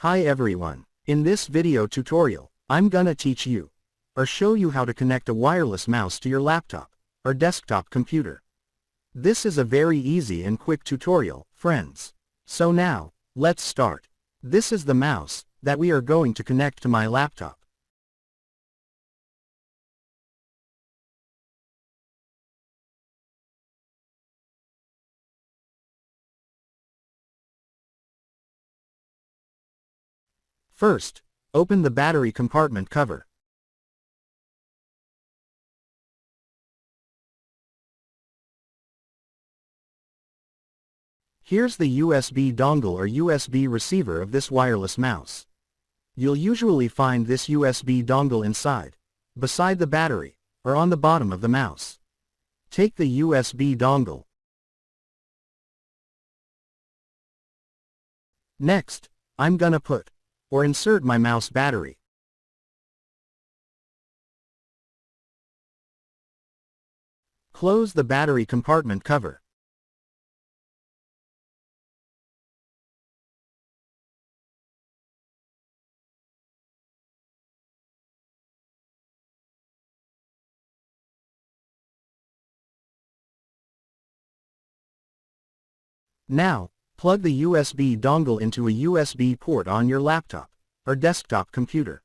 Hi everyone. In this video tutorial, I'm gonna teach you or show you how to connect a wireless mouse to your laptop or desktop computer. This is a very easy and quick tutorial, friends. So now, let's start. This is the mouse that we are going to connect to my laptop. First, open the battery compartment cover. Here's the USB dongle or USB receiver of this wireless mouse. You'll usually find this USB dongle inside, beside the battery, or on the bottom of the mouse. Take the USB dongle. Next, I'm gonna put or insert my mouse battery. Close the battery compartment cover. Now, plug the USB dongle into a USB port on your laptop or desktop computer.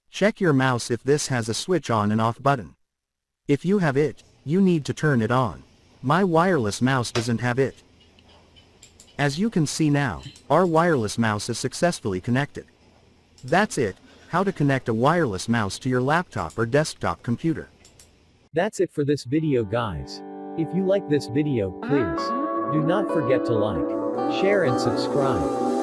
Check your mouse if this has a switch on and off button. If you have it, you need to turn it on. My wireless mouse doesn't have it. As you can see now, our wireless mouse is successfully connected. That's it, how to connect a wireless mouse to your laptop or desktop computer. That's it for this video, guys. If you like this video, please do not forget to like, share and subscribe.